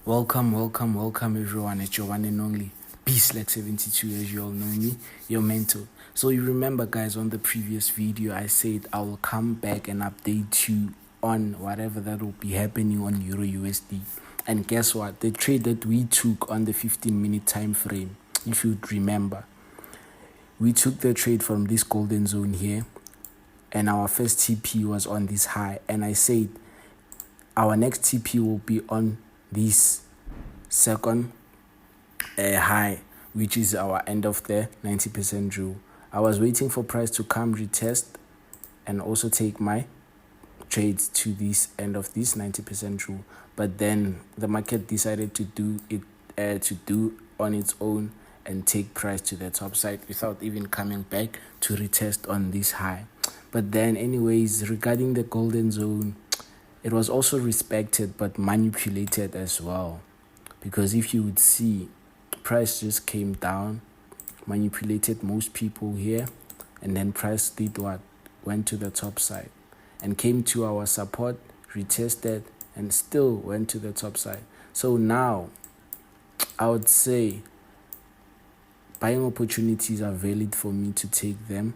Welcome everyone. It's your one and only Beast 72, as you all know me, your mentor. So you remember, guys, on the previous video I said I will come back and update you on whatever that will be happening on Eurusd. And guess what? The trade that we took on the 15-minute time frame, if you'd remember, we took the trade from this golden zone here, and our first TP was on this high, and I said our next TP will be on this second high, which is our end of the 90% rule. I was waiting for price to come retest and also take my trades to this end of this 90% rule, but then the market decided to do it to do on its own and take price to the top side without even coming back to retest on this high. But then anyways, regarding the golden zone, it was also respected but manipulated as well, because if you would see, price just came down, manipulated most people here, and then price did what? Went to the top side and came to our support, retested, and still went to the top side. So now I would say buying opportunities are valid for me to take them.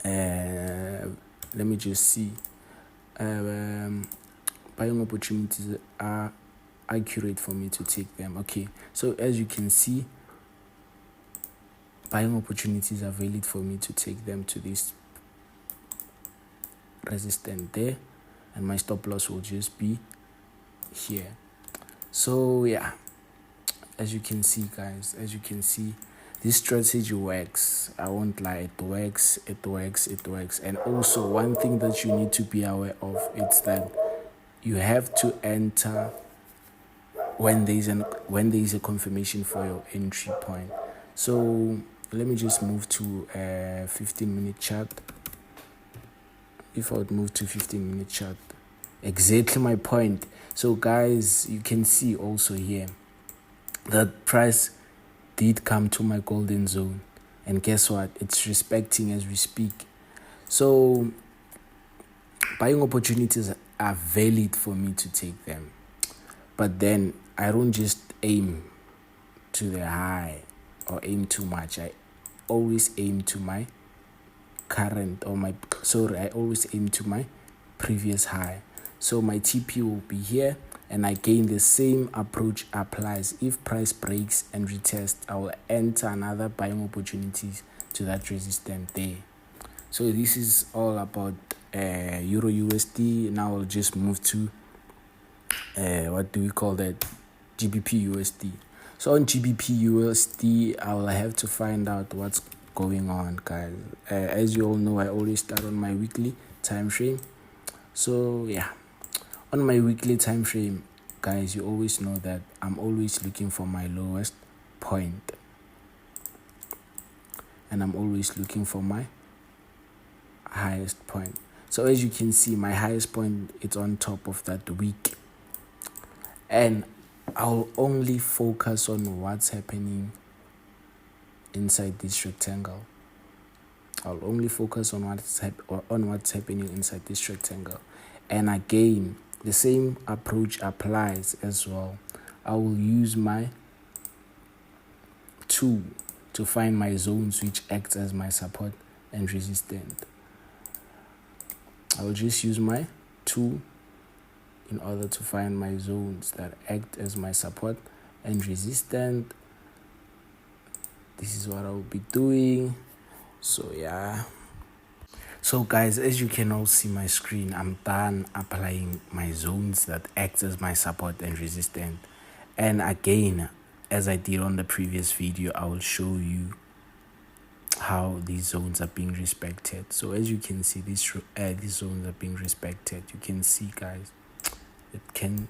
Let me just see. Buying opportunities are accurate for me to take them. Okay, so as you can see, buying opportunities are valid for me to take them to this resistance there, and my stop loss will just be here. So yeah, as you can see, guys, this strategy works. I won't lie, it works. And also, one thing that you need to be aware of is that you have to enter when there is a confirmation for your entry point. So let me just move to a 15-minute chart. If I would move to 15-minute chart, exactly my point. So guys, you can see also here that price did come to my golden zone, and guess what? It's respecting as we speak. So buying opportunities are valid for me to take them, but then I don't just aim to the high or aim too much. I always aim to my I always aim to my previous high. So my TP will be here, and again the same approach applies. If price breaks and retest, I will enter another buying opportunities to that resistance there. So this is all about Eurusd. Now I'll just move to what do we call that, Gbpusd. So on Gbpusd, I'll have to find out what's going on, guys. As you all know, I always start on my weekly time frame. So yeah, on my weekly time frame, guys, you always know that I'm always looking for my lowest point, and I'm always looking for my highest point. So as you can see, my highest point is on top of that week, and I'll only focus on what's happening inside this rectangle. I'll only focus on what's happening inside this rectangle. And again, the same approach applies as well. I will use my tool to find my zones which act as my support and resistance. I will just use my tool in order to find my zones that act as my support and resistance. This is what I will be doing. So yeah. So guys, as you can all see my screen, I'm done applying my zones that act as my support and resistance. And again, as I did on the previous video, I will show you how these zones are being respected. So as you can see, these zones are being respected. You can see, guys, it can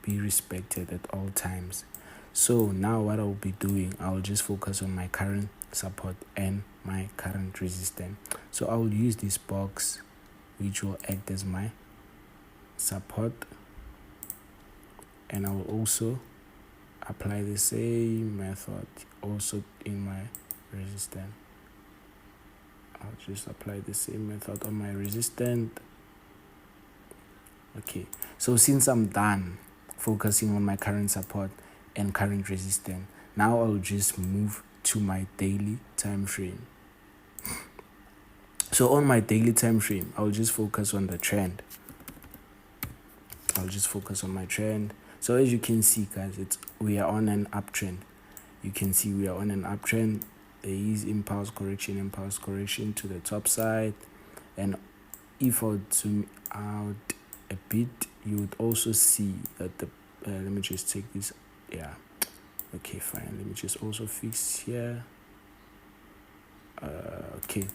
be respected at all times. So now what I'll be doing, I'll just focus on my current support and my current resistance. So I will use this box which will act as my support, and I will also apply the same method also in my resistance. I'll just apply the same method on my resistance. Okay, so since I'm done, focusing on my current support and current resistance. Now I'll just move to my daily time frame. So on my daily time frame, I'll just focus on the trend. I'll just focus on my trend. So as you can see, guys, we are on an uptrend. You can see we are on an uptrend. There is impulse correction to the top side. And if I would zoom out a bit, you would also see that the let me just take this. Yeah, okay, fine. Let me just also fix here. Okay,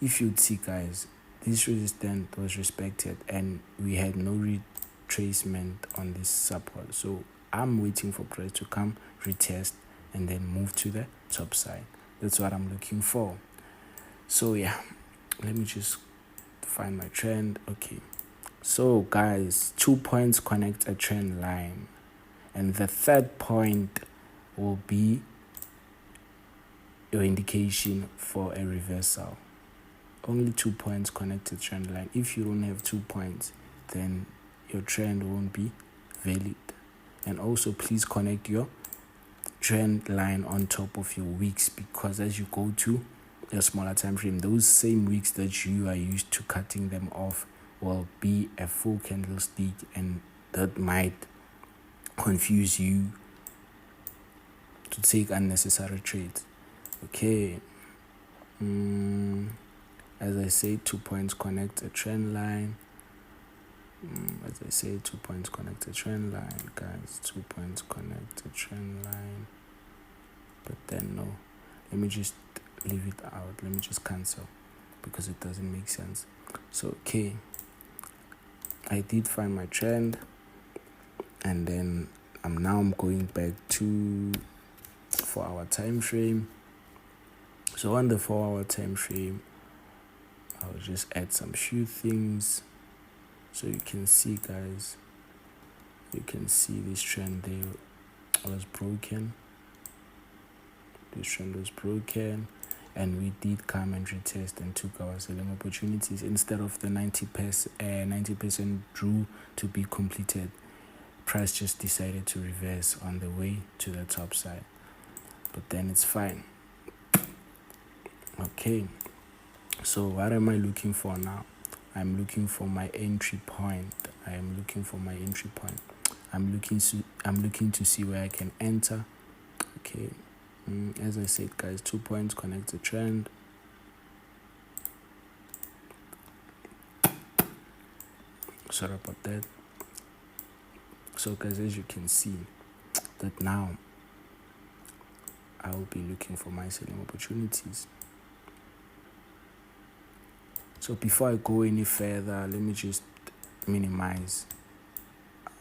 if you'd see, guys, this resistance was respected and we had no retracement on this support. So I'm waiting for price to come, retest, and then move to the top side. That's what I'm looking for. So yeah, let me just find my trend. Okay, so guys, 2 points connect a trend line, and the third point will be your indication for a reversal. Only 2 points connect a trend line. If you don't have 2 points, then your trend won't be valid. And also please connect your trend line on top of your wicks, because as you go to a smaller time frame, those same wicks that you are used to cutting them off will be a full candlestick, and that might confuse you to take unnecessary trades. Okay, as I say, 2 points connect a trend line. As I say, 2 points connect a trend line, guys. 2 points connect a trend line. But then no, let me just leave it out. Let me just cancel because it doesn't make sense. So okay, I did find my trend, and then I'm going back to 4-hour time frame. So on the 4-hour time frame, I'll just add some few things so you can see, guys. You can see this trend there was broken. This trend was broken, and we did come and retest and took our selling opportunities. Instead of the 90% drew to be completed, price just decided to reverse on the way to the top side. But then it's fine. Okay, so what am I looking for now? I'm looking for my entry point. I'm looking to see where I can enter. Okay, as I said, guys, 2 points connect the trend. Sorry about that. So guys, as you can see, that now I will be looking for my selling opportunities. So before I go any further, let me just minimize.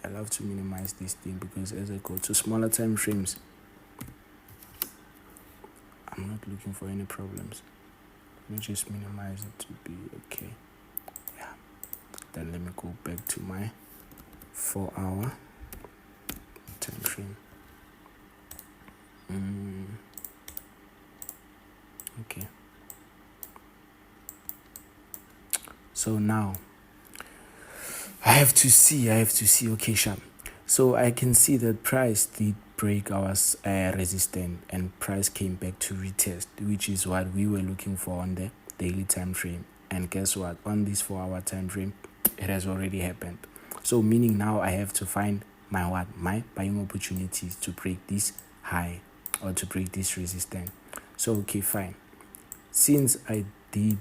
I love to minimize this thing because as I go to smaller time frames, I'm not looking for any problems. Let me just minimize it to be okay. Yeah. Then let me go back to my 4-hour time frame. Okay. So now I have to see, okay, sharp. So I can see that price did break our resistance, and price came back to retest, which is what we were looking for on the daily time frame. And guess what? On this 4-hour time frame, it has already happened. So meaning now I have to find my buying opportunities to break this high or to break this resistance. So okay, fine. Since I did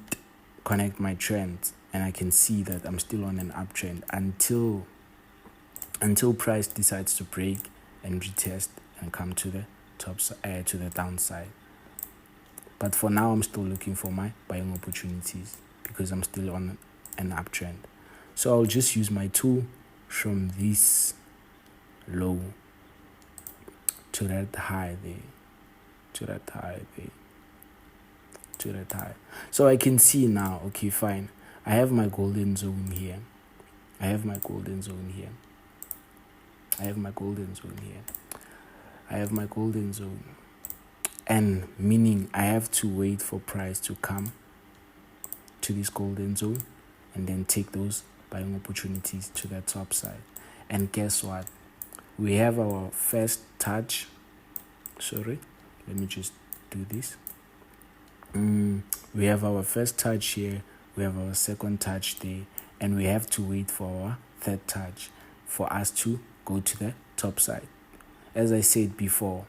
connect my trends, and I can see that I'm still on an uptrend until price decides to break and retest and come to the top to the downside. But for now, I'm still looking for my buying opportunities because I'm still on an uptrend. So I'll just use my tool from this low to that high there, to that high. So I can see now, okay, fine. I have my golden zone here. I have my golden zone. And meaning I have to wait for price to come to this golden zone and then take those buying opportunities to the top side. And guess what? we have our first touch. Sorry, let me just do this. We have our first touch here, we have our second touch there, and we have to wait for our third touch for us to go to the top side. As I said before,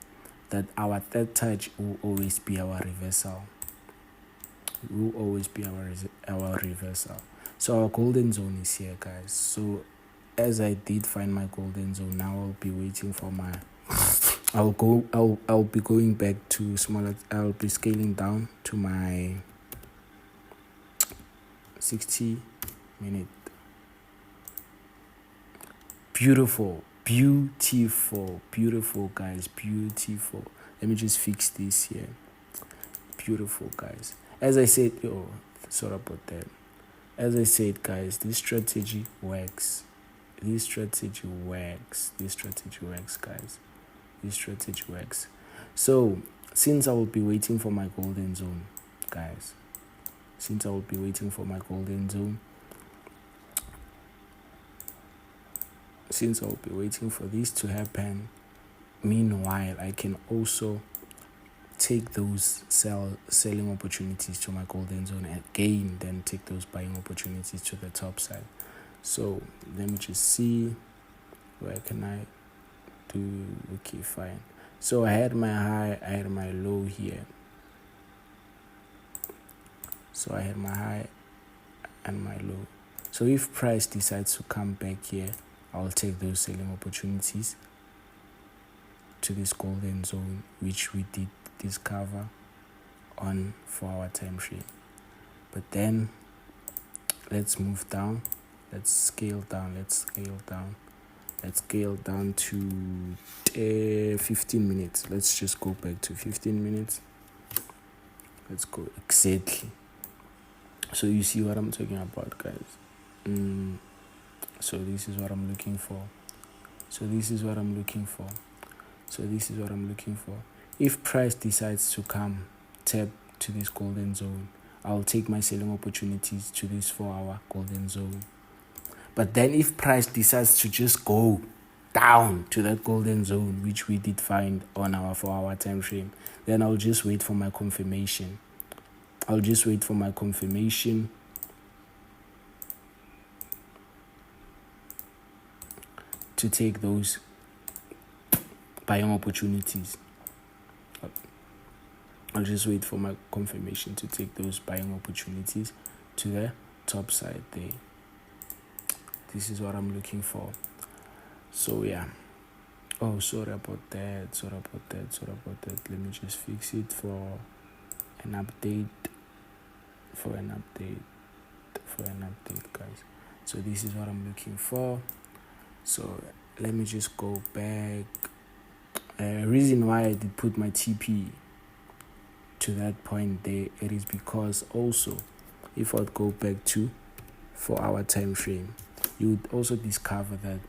that our third touch will always be our reversal. It will always be our reversal. So our golden zone is here, guys. So as I did find my golden zone, now I'll be waiting for my I'll be going back to smaller. I'll be scaling down to my 60-minute. Beautiful, guys, beautiful. Let me just fix this here. Beautiful, guys. As I said, sorry about that. As I said, guys, this strategy works. This strategy works, guys. This strategy works. So since I will be waiting for my golden zone, guys, since I'll be waiting for this to happen, meanwhile I can also take those selling opportunities to my golden zone again, then take those buying opportunities to the top side. So let me just see, where can I do? Okay, fine. So I had my high, I had my low here. So I had my high and my low. So if price decides to come back here, I'll take those selling opportunities to this golden zone, which we did discover on 4-hour time frame. But then let's move down. Let's scale down to 15 minutes. Let's just go back to 15 minutes. Let's go exactly. So you see what I'm talking about, guys. So this is what I'm looking for. If price decides to come tap to this golden zone, I'll take my selling opportunities to this 4-hour golden zone. But then if price decides to just go down to that golden zone, which we did find on our 4-hour time frame, then I'll just wait for my confirmation. To take those buying opportunities. I'll just wait for my confirmation to take those buying opportunities to the top side there. This is what I'm looking for. So yeah. Oh, sorry about that. Let me just fix it for an update. Guys. So this is what I'm looking for. So let me just go back. Reason why I did put my TP to that point there, it is because also if I'd go back to 4-hour time frame, you would also discover that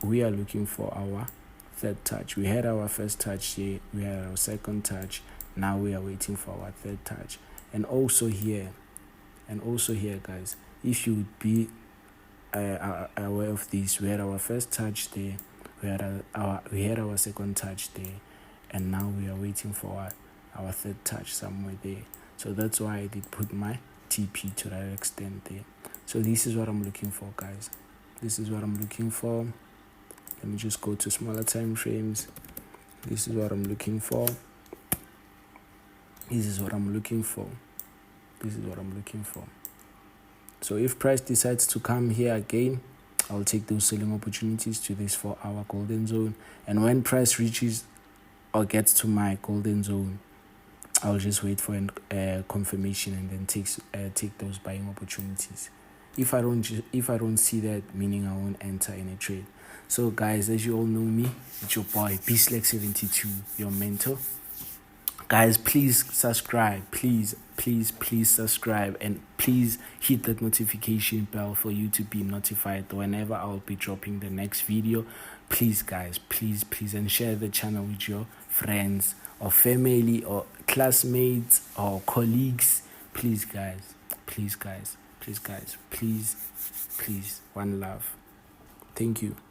we are looking for our third touch. We had our first touch here, we had our second touch, now we are waiting for our third touch. And also here, guys, if you would be aware of this, we had our first touch there, we had our second touch there, and now we are waiting for our third touch somewhere there. So that's why I did put my TP to that extent there. So this is what I'm looking for, guys. Let me just go to smaller time frames. This is what I'm looking for. So if price decides to come here again, I'll take those selling opportunities to this 4-hour golden zone. And when price reaches or gets to my golden zone, I'll just wait for a confirmation and then take those buying opportunities. If I don't see that, meaning I won't enter any trade. So guys, as you all know me, it's your boy Gbpusd, your mentor. Guys, please subscribe. Please subscribe, and please hit that notification bell for you to be notified whenever I'll be dropping the next video. Please, guys, please, and share the channel with your friends or family or classmates or colleagues. Please, guys. One love. Thank you.